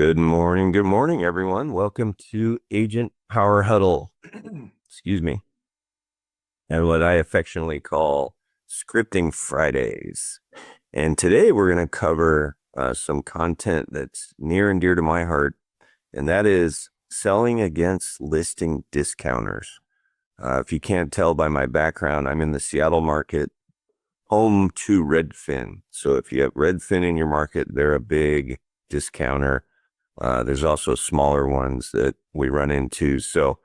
Good morning, everyone. Welcome to Agent Power Huddle. Excuse me. And what I affectionately call Scripting Fridays. And today we're going to cover some content that's near and dear to my heart, and that is selling against listing discounters. If you can't tell by my background, I'm in the Seattle market, home to Redfin. So if you have Redfin in your market, they're a big discounter. There's also smaller ones that we run into. So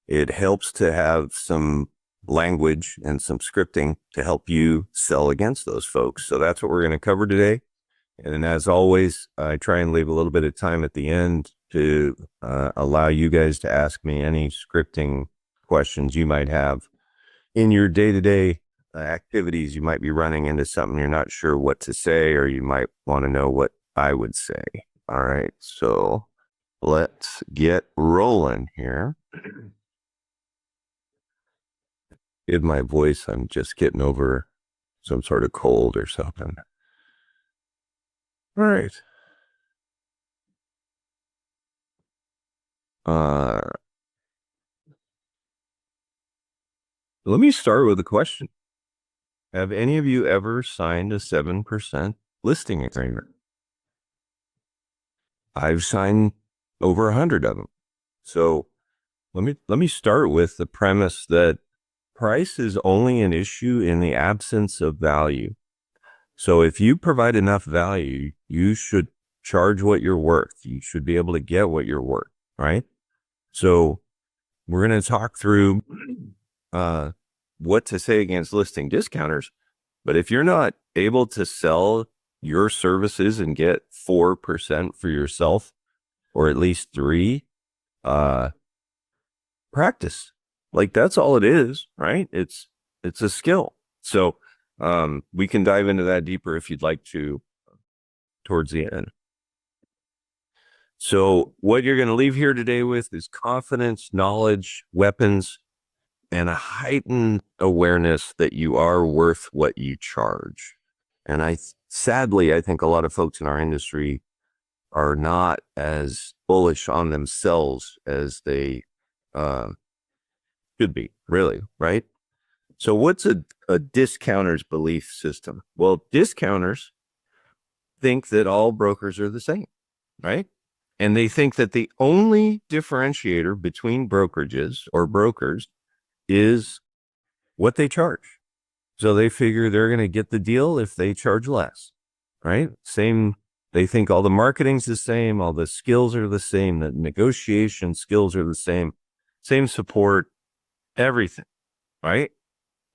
it helps to have some language and some scripting to help you sell against those folks. So that's what we're going to cover today. And as always, I try and leave a little bit of time at the end to allow you guys to ask me any scripting questions you might have in your day-to-day activities. You might be running into something you're not sure what to say, or you might want to know what I would say. All right, so let's get rolling here. In my voice, I'm just getting over some sort of cold or something. All right. Let me start with a question. Have any of you ever signed a 7% listing agreement? I've signed over 100 of them. So let me start with the premise that price is only an issue in the absence of value. So if you provide enough value, you should charge what you're worth. You should be able to get what you're worth, right? So we're going to talk through what to say against listing discounters. But if you're not able to sell your services and get 4% for yourself, or at least 3%, practice. Like, that's all it is, right? It's a skill. So we can dive into that deeper if you'd like to towards the end. So what you're going to leave here today with is confidence, knowledge, weapons, and a heightened awareness that you are worth what you charge. And sadly, I think a lot of folks in our industry are not as bullish on themselves as they should be, really, right? So what's a discounter's belief system? Well, discounters think that all brokers are the same, right? And they think that the only differentiator between brokerages or brokers is what they charge. So they figure they're going to get the deal if they charge less, right? They think all the marketing's the same, all the skills are the same, the negotiation skills are the same support, everything, right?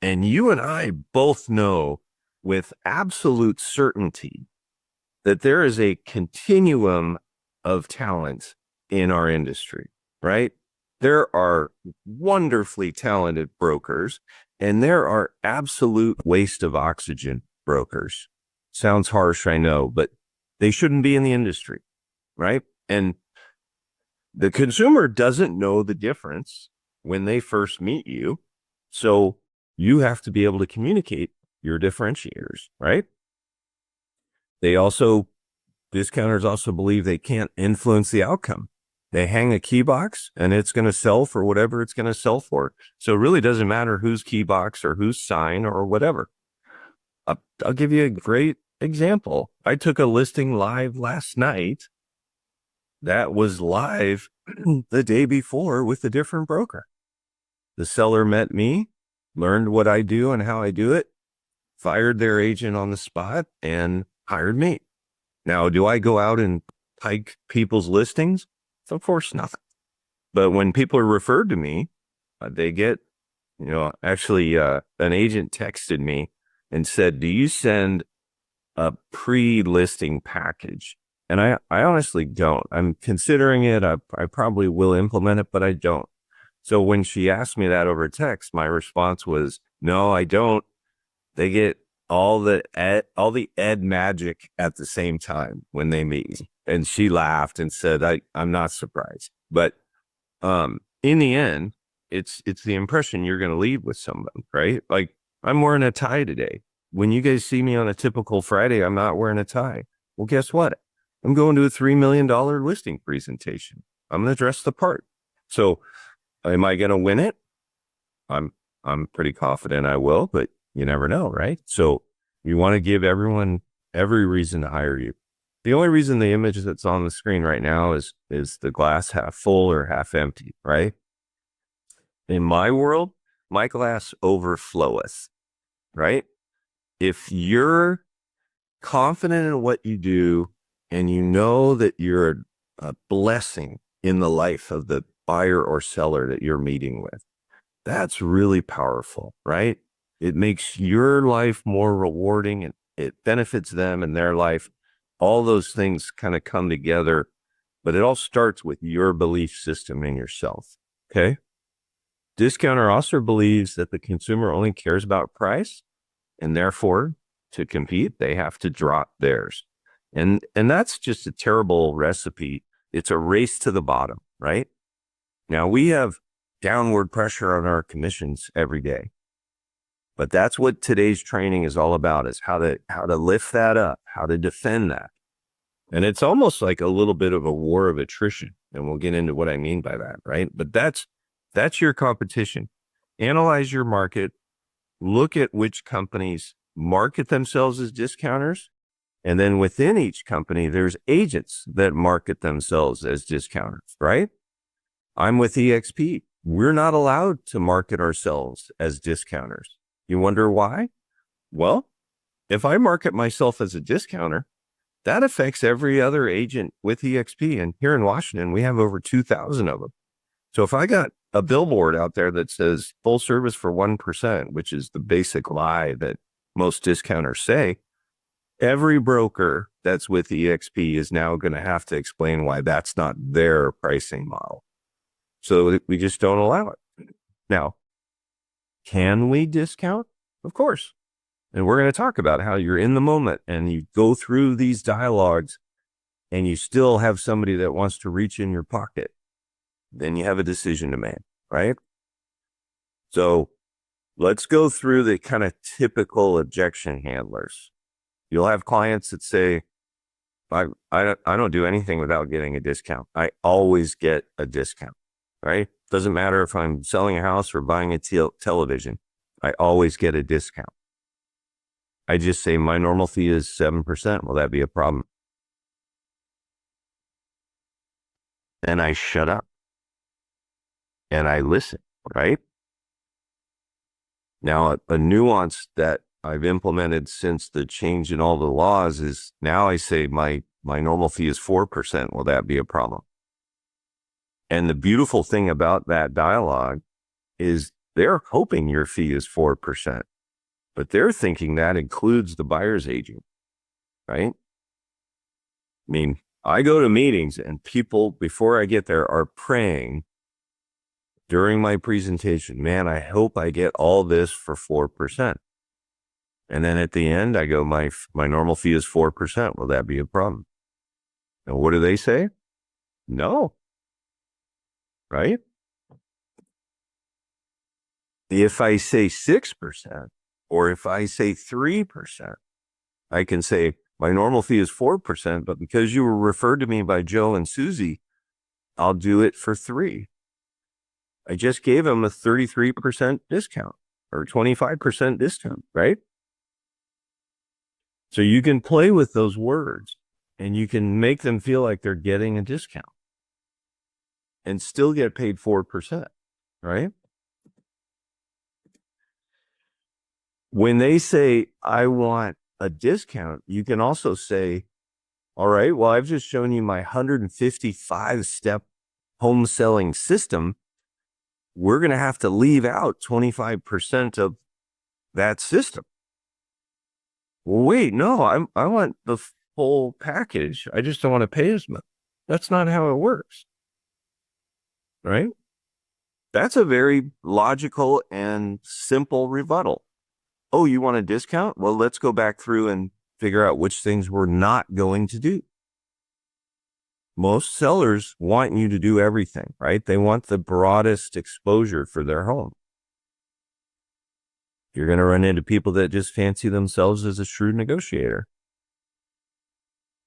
And you and I both know with absolute certainty that there is a continuum of talent in our industry, right? There are wonderfully talented brokers, and there are absolute waste of oxygen brokers. Sounds harsh, I know, but they shouldn't be in the industry, right? And the consumer doesn't know the difference when they first meet you. So you have to be able to communicate your differentiators, right? Discounters also believe they can't influence the outcome. They hang a key box and it's going to sell for whatever it's going to sell for. So it really doesn't matter whose key box or whose sign or whatever. I'll give you a great example. I took a listing live last night that was live the day before with a different broker. The seller met me, learned what I do and how I do it, fired their agent on the spot, and hired me. Now, do I go out and hike people's listings? Of course not. But when people are referred to me, they get, actually an agent texted me and said, do you send a pre-listing package? And I honestly don't. I'm considering it. I probably will implement it, but I don't. So when she asked me that over text, my response was, no, I don't. They get all the ed magic at the same time when they meet me. And she laughed and said, I'm not surprised. But in the end, it's the impression you're going to leave with someone, right? Like, I'm wearing a tie today. When you guys see me on a typical Friday, I'm not wearing a tie. Well, guess what? I'm going to a $3 million listing presentation. I'm going to dress the part. So am I going to win it? I'm pretty confident I will, but you never know, right? So you want to give everyone every reason to hire you. The only reason the image that's on the screen right now is the glass half full or half empty, right? In my world, my glass overfloweth, right? If you're confident in what you do and you know that you're a blessing in the life of the buyer or seller that you're meeting with, that's really powerful, right? It makes your life more rewarding and it benefits them and their life. All those things kind of come together, but it all starts with your belief system in yourself. Okay. Discounter also believes that the consumer only cares about price, and therefore to compete, they have to drop theirs. And that's just a terrible recipe. It's a race to the bottom, right? Now we have downward pressure on our commissions every day. But that's what today's training is all about, is how to lift that up, how to defend that. And it's almost like a little bit of a war of attrition. And we'll get into what I mean by that, right? But that's your competition. Analyze your market, look at which companies market themselves as discounters. And then within each company, there's agents that market themselves as discounters, right? I'm with EXP. We're not allowed to market ourselves as discounters. You wonder why? Well, if I market myself as a discounter, that affects every other agent with EXP. And here in Washington, we have over 2,000 of them. So if I got a billboard out there that says full service for 1%, which is the basic lie that most discounters say, every broker that's with EXP is now going to have to explain why that's not their pricing model. So we just don't allow it. Now, can we discount? Of course. And we're going to talk about how you're in the moment and you go through these dialogues and you still have somebody that wants to reach in your pocket. Then you have a decision to make, right? So let's go through the kind of typical objection handlers. You'll have clients that say, I don't do anything without getting a discount. I always get a discount, right? Doesn't matter if I'm selling a house or buying a television. I always get a discount. I just say my normal fee is 7%. Will that be a problem? Then I shut up and I listen, right? Now, a nuance that I've implemented since the change in all the laws is now I say my normal fee is 4%. Will that be a problem? And the beautiful thing about that dialogue is they're hoping your fee is 4%, but they're thinking that includes the buyer's agent, right? I mean, I go to meetings and people before I get there are praying during my presentation, man, I hope I get all this for 4%. And then at the end, I go, my normal fee is 4%. Will that be a problem? And what do they say? No. Right? If I say 6% or if I say 3%, I can say my normal fee is 4%, but because you were referred to me by Joe and Susie, I'll do it for 3%. I just gave them a 33% discount or 25% discount, right? So you can play with those words and you can make them feel like they're getting a discount and still get paid 4%, right? When they say, I want a discount, you can also say, all right, well, I've just shown you my 155-step home selling system. We're going to have to leave out 25% of that system. Well, wait, no, I want the full package. I just don't want to pay as much. That's not how it works, right? That's a very logical and simple rebuttal. Oh, you want a discount? Well, let's go back through and figure out which things we're not going to do. Most sellers want you to do everything, right? They want the broadest exposure for their home. You're going to run into people that just fancy themselves as a shrewd negotiator.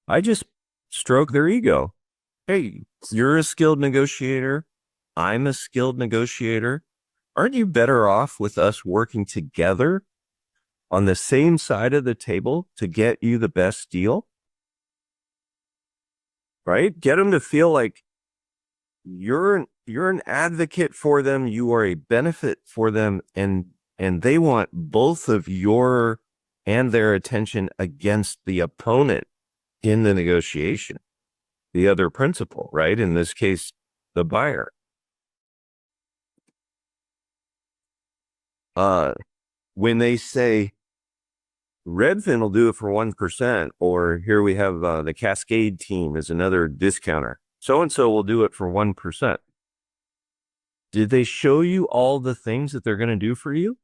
I just stroke their ego. Hey, you're a skilled negotiator. I'm a skilled negotiator. Aren't you better off with us working together on the same side of the table to get you the best deal? Right? Get them to feel like you're an advocate for them, you are a benefit for them, and they want both of your and their attention against the opponent in the negotiation, the other principal, right? In this case, the buyer. When they say Redfin will do it for 1%, or here we have the Cascade team is another discounter. So-and-so will do it for 1%. Did they show you all the things that they're going to do for you?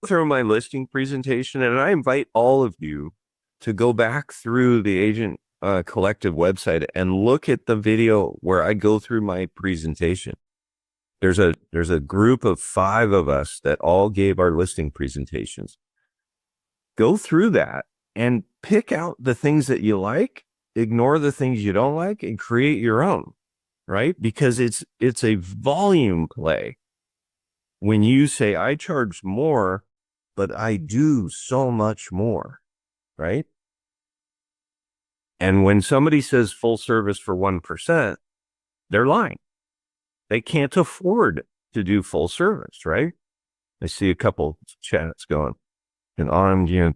Through my listing presentation, and I invite all of you to go back through the Agent Collective website and look at the video where I go through my presentation. There's a group of 5 of us that all gave our listing presentations. Go through that and pick out the things that you like, ignore the things you don't like, and create your own, right? Because it's a volume play. When you say, I charge more, but I do so much more, right? And when somebody says full service for 1%, they're lying. They can't afford to do full service, right? I see a couple chats going. And Autumn, Gian,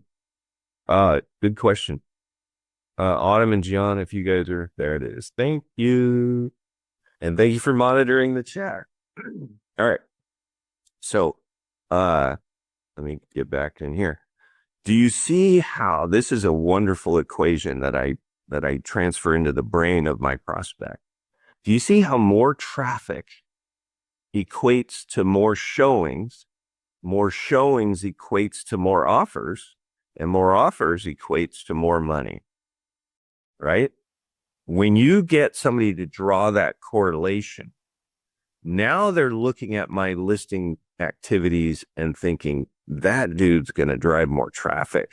good question. Autumn and Gian, if you guys are there, it is. Thank you. And thank you for monitoring the chat. All right. So, let me get back in here. Do you see how this is a wonderful equation that I transfer into the brain of my prospect? Do you see how more traffic equates to more showings equates to more offers, and more offers equates to more money, right? When you get somebody to draw that correlation, now they're looking at my listing activities and thinking, that dude's going to drive more traffic,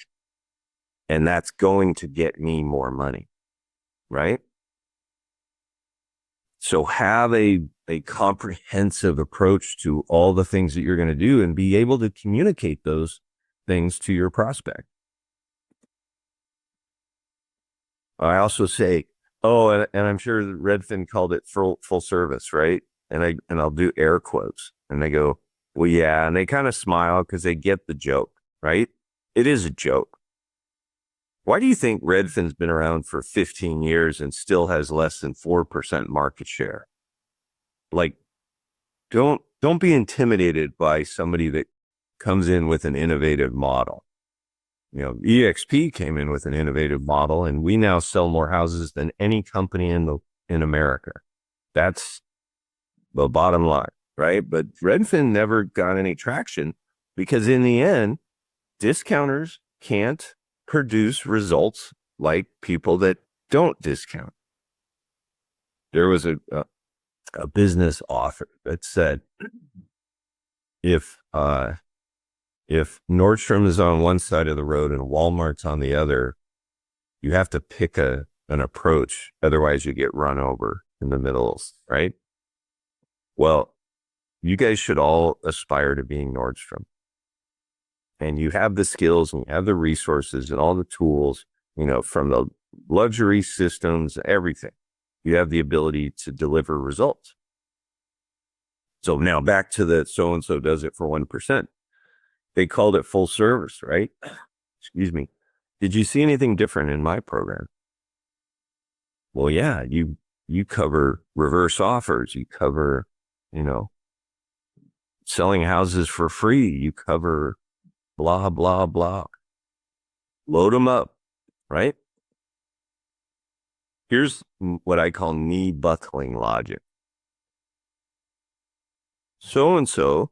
and that's going to get me more money, right? So have a comprehensive approach to all the things that you're going to do and be able to communicate those things to your prospect. I also say, and I'm sure Redfin called it full service, right? And I'll do air quotes, and they go, well, yeah. And they kind of smile because they get the joke, right? It is a joke. Why do you think Redfin's been around for 15 years and still has less than 4% market share? Like, don't be intimidated by somebody that comes in with an innovative model. You know, EXP came in with an innovative model, and we now sell more houses than any company in America. That's the bottom line, right? But Redfin never got any traction because in the end, discounters can't produce results like people that don't discount. There was a business author that said, if Nordstrom is on one side of the road and Walmart's on the other, you have to pick an approach. Otherwise you get run over in the middle, right? Well, you guys should all aspire to being Nordstrom. And you have the skills and you have the resources and all the tools, you know, from the luxury systems, everything. You have the ability to deliver results. So now back to the so-and-so does it for 1%. They called it full service, right? Excuse me. Did you see anything different in my program? Well, yeah, you cover reverse offers. You cover, you know, selling houses for free. You cover blah, blah, blah. Load them up, right? Here's what I call knee buckling logic. So-and-so,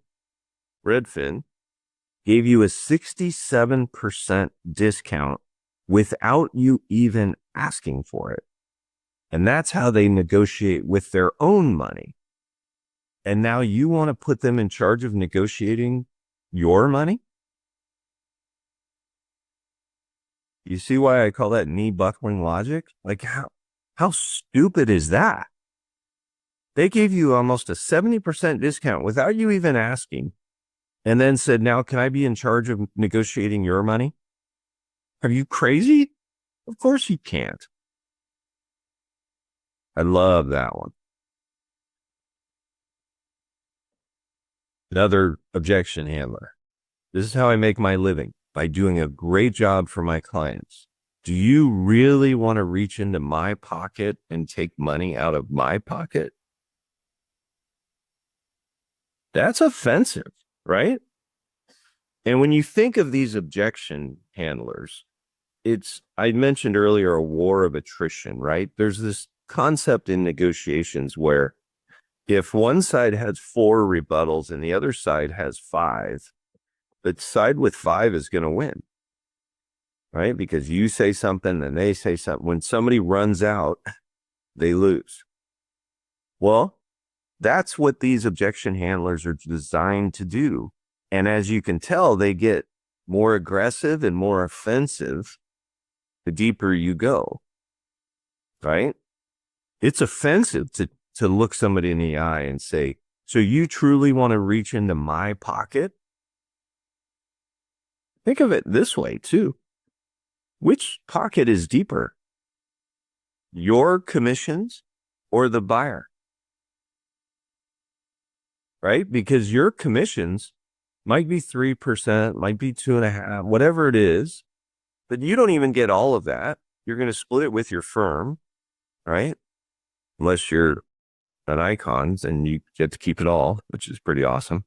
Redfin, gave you a 67% discount without you even asking for it. And that's how they negotiate with their own money. And now you want to put them in charge of negotiating your money? You see why I call that knee buckling logic? Like how stupid is that? They gave you almost a 70% discount without you even asking, and then said, now can I be in charge of negotiating your money? Are you crazy? Of course you can't. I love that one. Another objection handler. This is how I make my living, by doing a great job for my clients. Do you really want to reach into my pocket and take money out of my pocket? That's offensive, right? And when you think of these objection handlers, I mentioned earlier, a war of attrition, right? There's this concept in negotiations where if one side has 4 rebuttals and the other side has 5, the side with 5 is going to win, right? Because you say something and they say something. When somebody runs out, they lose. Well, that's what these objection handlers are designed to do. And as you can tell, they get more aggressive and more offensive the deeper you go, right? It's offensive to look somebody in the eye and say, so you truly want to reach into my pocket? Think of it this way too. Which pocket is deeper? Your commissions or the buyer? Right? Because your commissions might be 3%, might be 2.5%, whatever it is, but you don't even get all of that. You're going to split it with your firm, right? Unless you're an icon, and you get to keep it all, which is pretty awesome.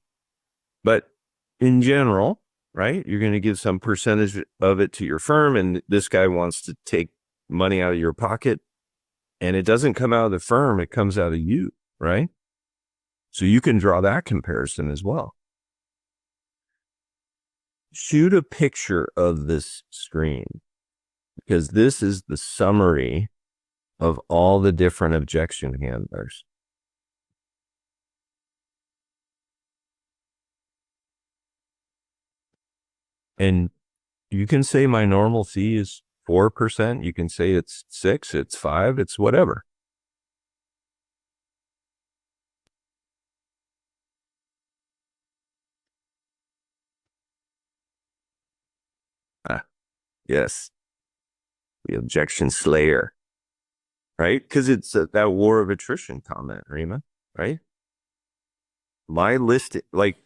But in general, right, you're going to give some percentage of it to your firm, and this guy wants to take money out of your pocket, and it doesn't come out of the firm, it comes out of you, right? So you can draw that comparison as well. Shoot a picture of this screen, because this is the summary of all the different objection handlers. And you can say my normal fee is 4%. You can say it's 6, it's 5, it's whatever. Yes. The objection slayer, right? Because it's that war of attrition comment, Rima, right? My list, like,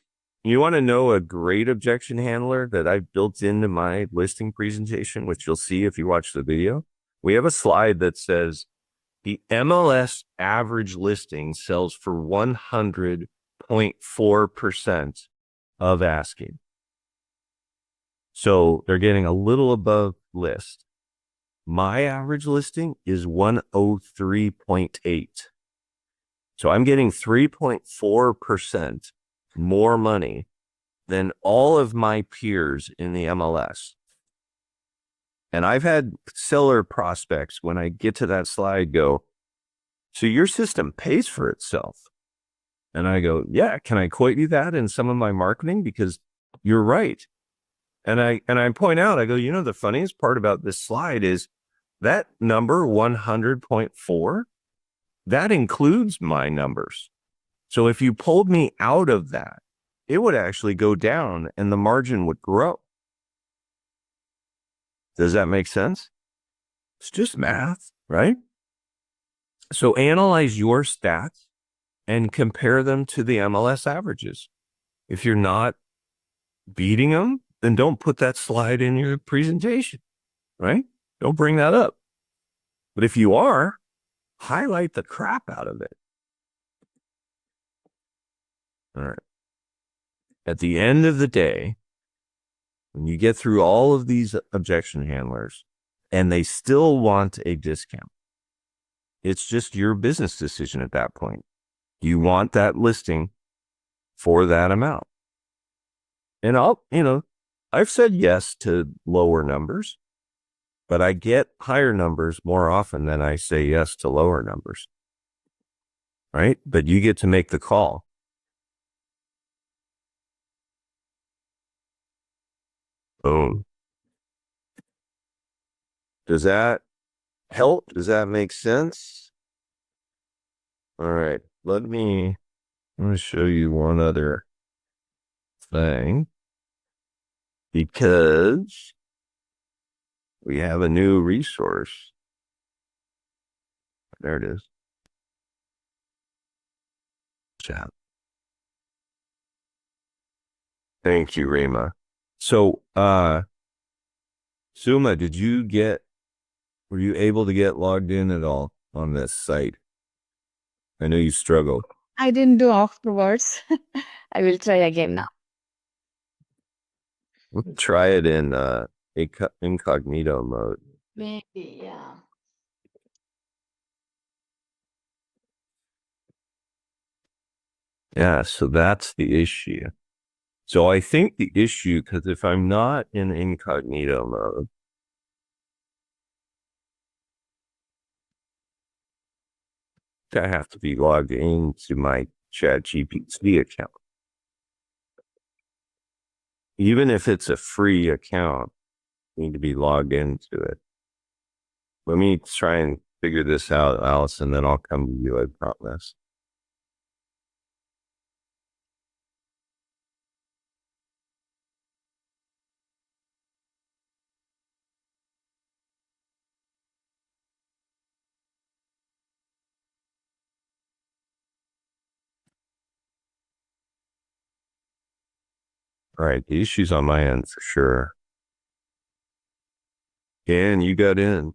you want to know a great objection handler that I've built into my listing presentation, which you'll see if you watch the video? We have a slide that says the MLS average listing sells for 100.4% of asking. So they're getting a little above list. My average listing is 103.8. So I'm getting 3.4% more money than all of my peers in the MLS. And I've had seller prospects, when I get to that slide, go, so your system pays for itself. And I go, yeah, can I quote you that in some of my marketing? Because you're right. And I point out, I go, you know, the funniest part about this slide is that number 100.4, that includes my numbers. So if you pulled me out of that, it would actually go down and the margin would grow. Does that make sense? It's just math, right? So analyze your stats and compare them to the MLS averages. If you're not beating them, then don't put that slide in your presentation, right? Don't bring that up. But if you are, highlight the crap out of it. All right. At the end of the day, when you get through all of these objection handlers and they still want a discount, it's just your business decision at that point. You want that listing for that amount. And I've said yes to lower numbers, but I get higher numbers more often than I say yes to lower numbers. Right? But you get to make the call. Boom. Does that help? Does that make sense? All right. I'm going to show you one other thing because we have a new resource. There it is. Chat. Thank you, Rima. So, Suma, were you able to get logged in at all on this site? I know you struggled. I didn't do afterwards. I will try again now. We'll try it in incognito mode. Maybe, yeah. Yeah, so that's the issue. So I think the issue, because if I'm not in incognito mode, I have to be logged into my ChatGPT account. Even if it's a free account, I need to be logged into it. Let me try and figure this out, Alice, and then I'll come to you, I promise. All right, the issue's on my end for sure. And you got in.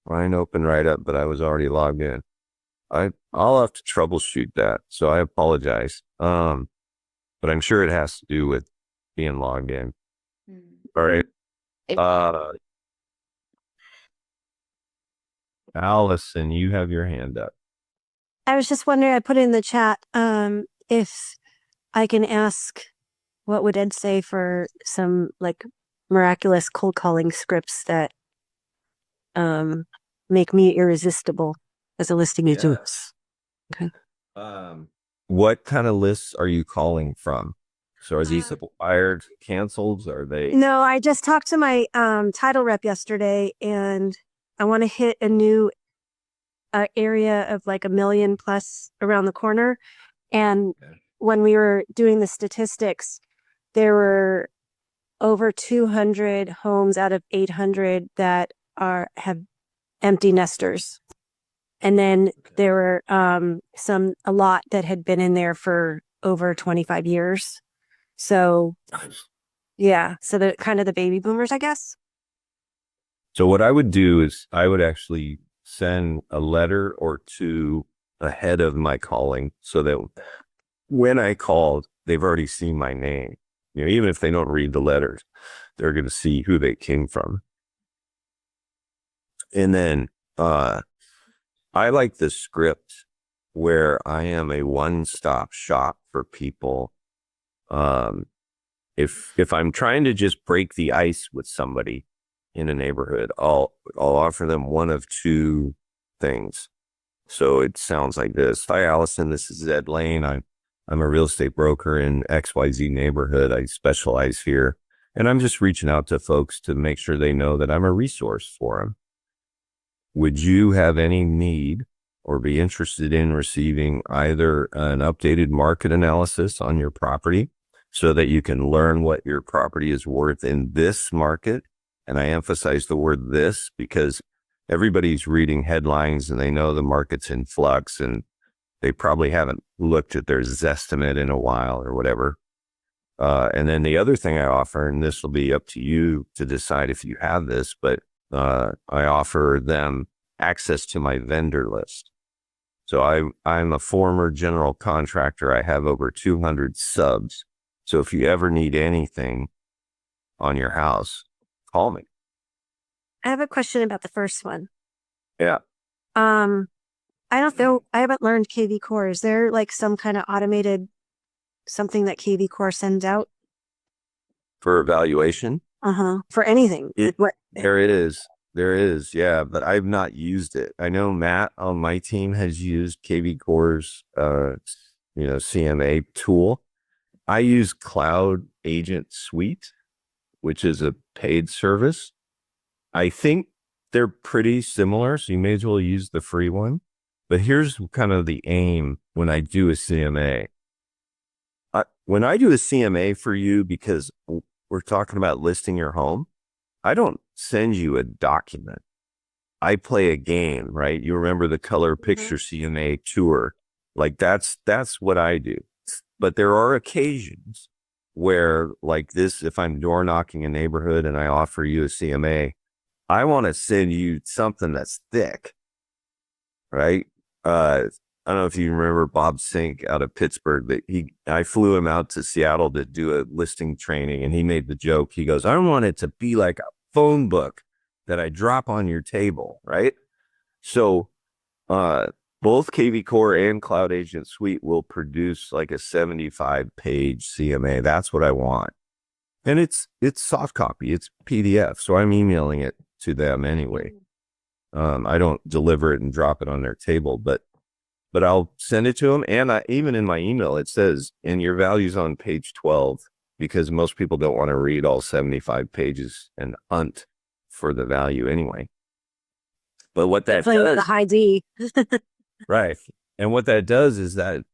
Mine opened right up, but I was already logged in. I'll have to troubleshoot that, so I apologize. But I'm sure it has to do with being logged in. All right. Allison, you have your hand up. I was just wondering, I put in the chat, if I can ask what would Ed say for some like miraculous cold calling scripts that make me irresistible as a listing agent. Okay. What kind of lists are you calling from? So are these acquired, canceled? Are they? No, I just talked to my title rep yesterday, and I want to hit a new area of like 1 million plus around the corner. And when we were doing the statistics, there were over 200 homes out of 800 that have empty nesters. And then there were a lot that had been in there for over 25 years. So yeah, so the kind of the baby boomers, I guess. So what I would do is I would actually send a letter or two ahead of my calling so that when I called, they've already seen my name. You know, even if they don't read the letters, they're going to see who they came from. And then I like the script where I am a one-stop shop for people. If I'm trying to just break the ice with somebody in a neighborhood, I'll offer them one of two things. So it sounds like this. Hi, Allison. This is Ed Laine. I'm a real estate broker in XYZ neighborhood. I specialize here. And I'm just reaching out to folks to make sure they know that I'm a resource for them. Would you have any need or be interested in receiving either an updated market analysis on your property so that you can learn what your property is worth in this market? And I emphasize the word this because everybody's reading headlines and they know the market's in flux and they probably haven't looked at their Zestimate in a while or whatever. And then the other thing I offer, and this will be up to you to decide if you have this, but I offer them access to my vendor list. So I'm a former general contractor. I have over 200 subs. So if you ever need anything on your house, call me. I have a question about the first one. Yeah. I don't know. I haven't learned KV Core. Is there like some kind of automated something that KV Core sends out? For evaluation? For anything. There is. Yeah. But I've not used it. I know Matt on my team has used KV Core's, CMA tool. I use Cloud Agent Suite, which is a paid service. I think they're pretty similar, so you may as well use the free one. But here's kind of the aim when I do a CMA. When I do a CMA for you, because we're talking about listing your home, I don't send you a document. I play a game, right? You remember the color picture CMA tour. Like that's what I do. But there are occasions where, like this, if I'm door knocking a neighborhood and I offer you a CMA, I want to send you something that's thick, right? I don't know if you remember Bob Sink out of Pittsburgh, but I flew him out to Seattle to do a listing training, and he made the joke. He goes, I want it to be like a phone book that I drop on your table, right? So both KV Core and Cloud Agent Suite will produce like a 75-page CMA. That's what I want. And it's soft copy, it's PDF. So I'm emailing it to them anyway. I don't deliver it and drop it on their table, but I'll send it to them. And even in my email, it says, and your value's on page 12, because most people don't want to read all 75 pages and hunt for the value anyway. But what that does, the high D. right. And what that does is that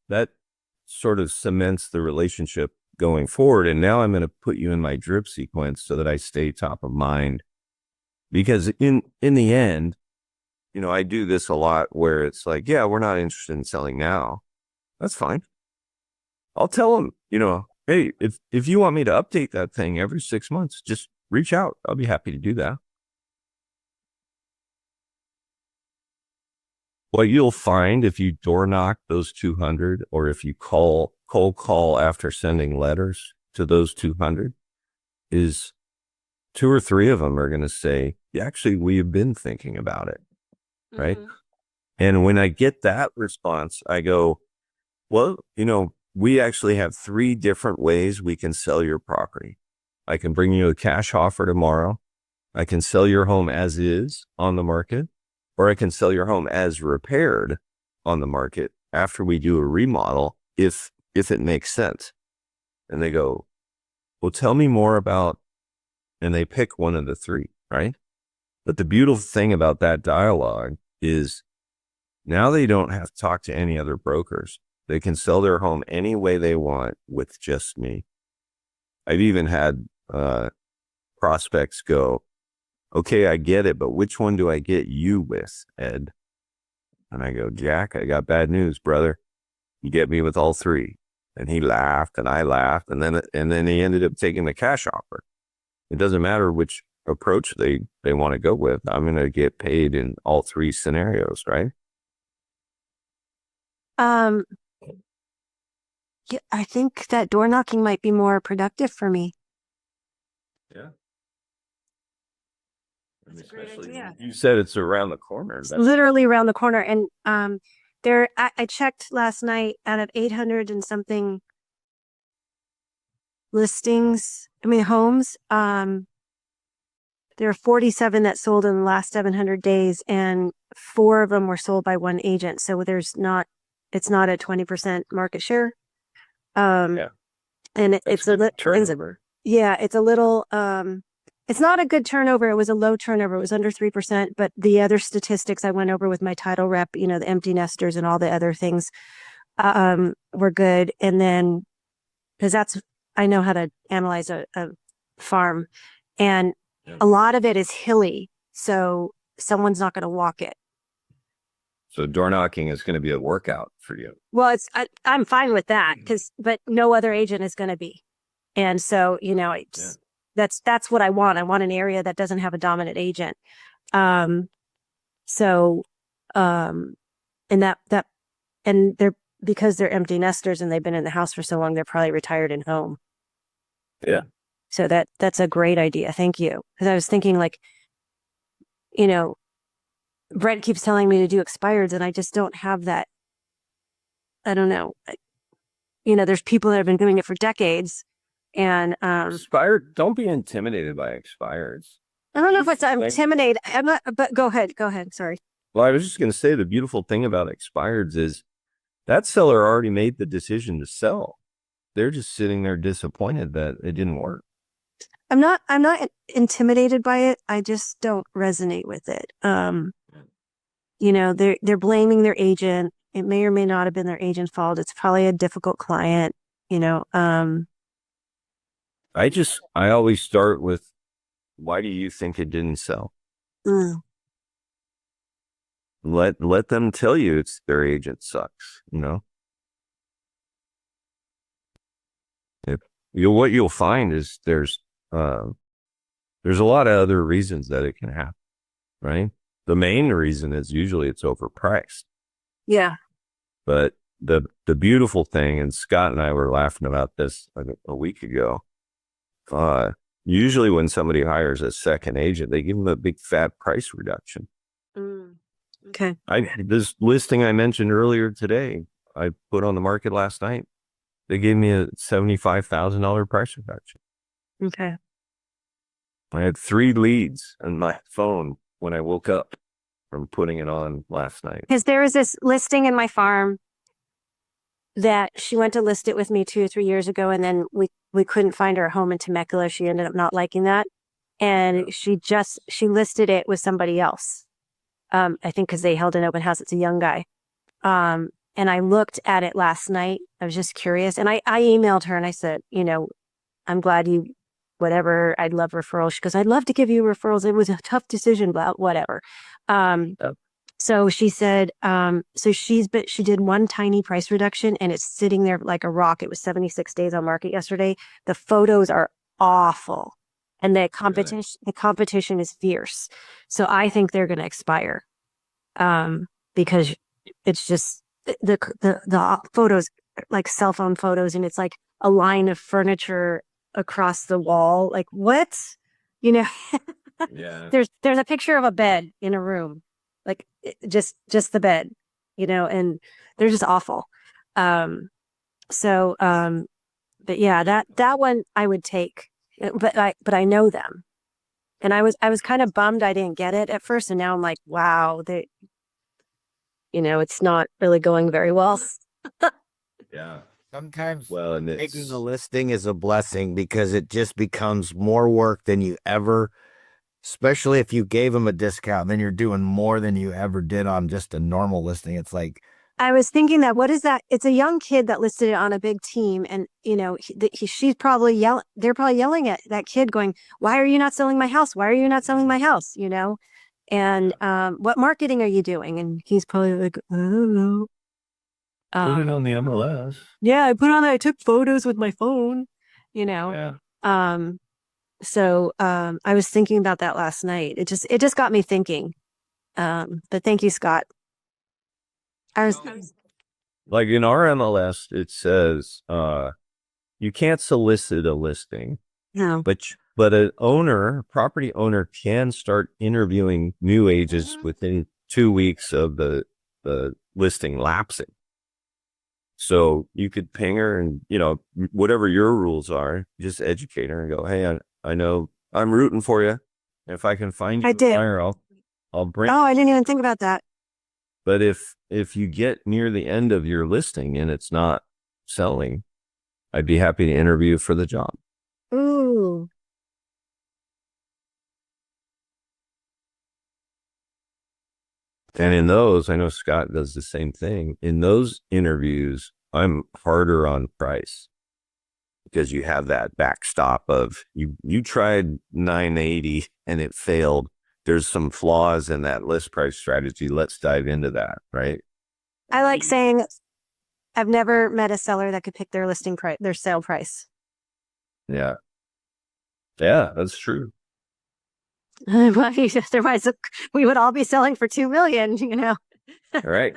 sort of cements the relationship going forward. And now I'm going to put you in my drip sequence so that I stay top of mind. Because in the end, you know, I do this a lot where it's like, yeah, we're not interested in selling now. That's fine. I'll tell them, you know, hey, if you want me to update that thing every 6 months, just reach out. I'll be happy to do that. What you'll find if you door knock those 200, or if you cold call after sending letters to those 200, is 2 or 3 of them are going to say, yeah, actually, we have been thinking about it. Right. And when I get that response, I go, well, you know, we actually have 3 different ways we can sell your property. I can bring you a cash offer tomorrow. I can sell your home as is on the market, or I can sell your home as repaired on the market after we do a remodel, if it makes sense. And they go, well, tell me more about, and they pick one of the 3, right? But the beautiful thing about that dialogue is now they don't have to talk to any other brokers. They can sell their home any way they want with just me. I've even had prospects go, okay, I get it, but which one do I get you with, Ed? And I go, Jack, I got bad news, brother. You get me with all 3. And he laughed and I laughed. And then he ended up taking the cash offer. It doesn't matter which approach they want to go with. I'm going to get paid in all 3 scenarios, right? Yeah, I think that door knocking might be more productive for me. Yeah. That's a great idea. You said it's around the corner. It's literally around the corner. And I checked last night, out of 800 and something homes, there are 47 that sold in the last 700 days, and 4 of them were sold by one agent. So it's not a 20% market share. And it's a turnover. Yeah, it's a little, it's not a good turnover. It was a low turnover. It was under 3%. But the other statistics I went over with my title rep, you know, the empty nesters and all the other things, were good. And then, because I know how to analyze a farm, and a lot of it is hilly, so someone's not going to walk it. So door knocking is going to be a workout for you. Well, I'm fine with that, but no other agent is going to be, and so, you know, that's what I want. I want an area that doesn't have a dominant agent. And they're, because they're empty nesters and they've been in the house for so long, they're probably retired and home. Yeah. So that's a great idea. Thank you. Because I was thinking, like, you know, Brent keeps telling me to do expireds, and I just don't have that. I don't know. You know, there's people that have been doing it for decades, and expired. Don't be intimidated by expireds. I don't know if I'm intimidated. I'm not. But go ahead. Sorry. Well, I was just going to say the beautiful thing about expireds is that seller already made the decision to sell. they're just sitting there disappointed that it didn't work. I'm not intimidated by it. I just don't resonate with it. You know, they're blaming their agent. It may or may not have been their agent's fault. It's probably a difficult client, you know. I always start with, why do you think it didn't sell? Mm. Let them tell you it's their agent sucks, you know. What you'll find is there's a lot of other reasons that it can happen, right? The main reason is usually it's overpriced. Yeah. But the beautiful thing, and Scott and I were laughing about this a week ago, usually when somebody hires a second agent, they give them a big fat price reduction. Mm. Okay. This listing I mentioned earlier today, I put on the market last night. They gave me a $75,000 price reduction. Okay. I had 3 leads on my phone when I woke up from putting it on last night. Because there was this listing in my farm that she went to list it with me 2 or 3 years ago, and then we couldn't find her home in Temecula. She ended up not liking that, and she listed it with somebody else. I think because they held an open house. It's a young guy. And I looked at it last night. I was just curious, and I emailed her and I said, you know, I'm glad you, whatever. I'd love referrals. She goes, I'd love to give you referrals. It was a tough decision, but whatever. So she said, she did one tiny price reduction and it's sitting there like a rock. It was 76 days on market yesterday. The photos are awful and the competition is fierce. So I think they're going to expire, because it's just the photos, like cell phone photos, and it's like a line of furniture across the wall. Like what, you know, Yeah. there's a picture of a bed in a room. Like just the bed, you know, and they're just awful. But yeah, that one I would take, but I know them, and I was kind of bummed I didn't get it at first, and now I'm like, wow, it's not really going very well. Yeah. Sometimes Well, making a listing is a blessing because it just becomes more work than you ever. Especially if you gave them a discount, then you're doing more than you ever did on just a normal listing. It's like, I was thinking that, what is that? It's a young kid that listed it on a big team. And, you know, she's probably they're probably yelling at that kid going, why are you not selling my house? Why are you not selling my house? You know? And, what marketing are you doing? And he's probably like, I don't know. Put it on the MLS. Yeah, I took photos with my phone, you know? Yeah. So I was thinking about that last night. It just got me thinking. But thank you, Scott. Like in our MLS, it says you can't solicit a listing, No. but property owner can start interviewing new agents within 2 weeks of the listing lapsing. So you could ping her and, you know, whatever your rules are, just educate her and go, hey, I know I'm rooting for you. If I can find you a buyer, I'll bring. Oh, I didn't even think about that. But if you get near the end of your listing and it's not selling, I'd be happy to interview for the job. Ooh. And in those, I know Scott does the same thing. In those interviews, I'm harder on price because you have that backstop of you tried 980 and it failed. There's some flaws in that list price strategy. Let's dive into that, right? I like saying I've never met a seller that could pick their listing price, their sale price. Yeah. Yeah, that's true. Otherwise, we would all be selling for $2 million, you know? Right.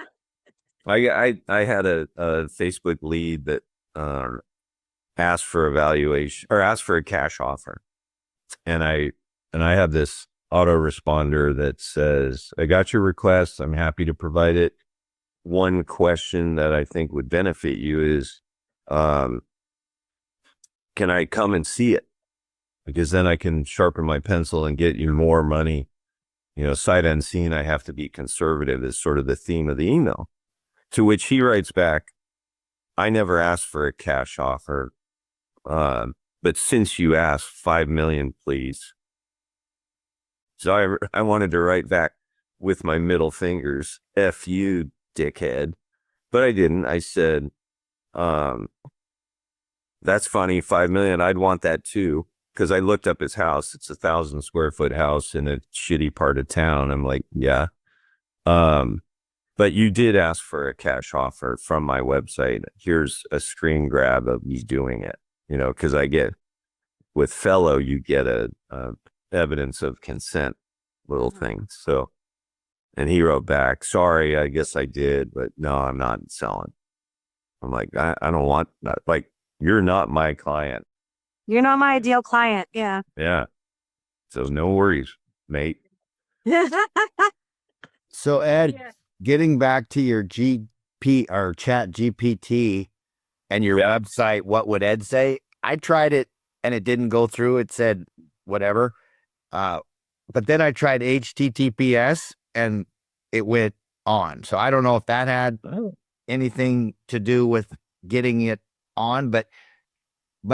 I had a Facebook lead that asked for evaluation or asked for a cash offer. And I have this autoresponder that says, I got your request. I'm happy to provide it. One question that I think would benefit you is, can I come and see it? Because then I can sharpen my pencil and get you more money. You know, sight unseen, I have to be conservative is sort of the theme of the email. To which he writes back, I never asked for a cash offer. But since you asked, 5 million, please. So I wanted to write back with my middle fingers, F you, dickhead. But I didn't. I said, that's funny, 5 million. I'd want that too. Because I looked up his house. It's 1,000 square foot house in a shitty part of town. I'm like, yeah. But you did ask for a cash offer from my website. Here's a screen grab of me doing it, because I get with fellow, you get a evidence of consent little thing. So, and he wrote back, sorry, I guess I did, but no, I'm not selling. I'm like, I don't want that. Like, you're not my client. You're not my ideal client. Yeah. Yeah. So no worries, mate. So Ed, Yeah. getting back to your GP or Chat GPT and your website, what would Ed say? I tried it and it didn't go through. It said whatever. But then I tried HTTPS and it went on. So I don't know if that had anything to do with getting it on, but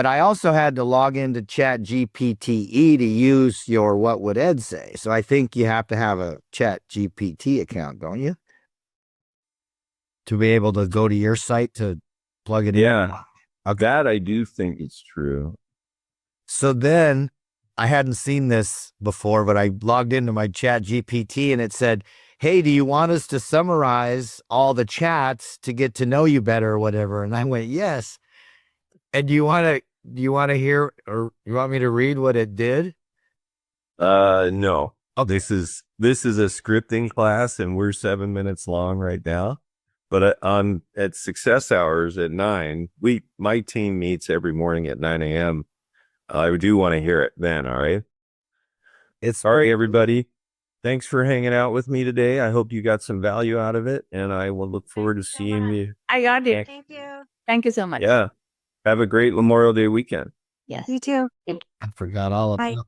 I also had to log into Chat GPT to use your what would Ed say. So I think you have to have a Chat GPT account, don't you? To be able to go to your site to plug it in. Yeah. That I do think is true. So then I hadn't seen this before, but I logged into my Chat GPT and it said, hey, do you want us to summarize all the chats to get to know you better or whatever? And I went, yes. And do you want to hear, or you want me to read what it did? No. Oh, this is a scripting class and we're 7 minutes long right now. But at success hours at 9, my team meets every morning at 9 a.m. I do want to hear it then. All right. Sorry, everybody. Thanks for hanging out with me today. I hope you got some value out of it, and I will look forward to seeing you. I got it. Thank you. Thank you so much. Yeah. Have a great Memorial Day weekend. Yes. You too. I forgot all Bye. about.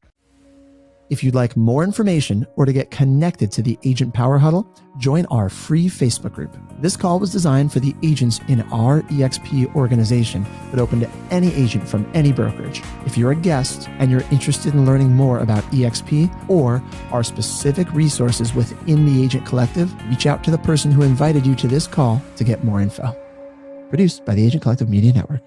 If you'd like more information or to get connected to the Agent Power Huddle, join our free Facebook group. This call was designed for the agents in our EXP organization, but open to any agent from any brokerage. If you're a guest and you're interested in learning more about EXP or our specific resources within the Agent Collective, reach out to the person who invited you to this call to get more info. Produced by the Agent Collective Media Network.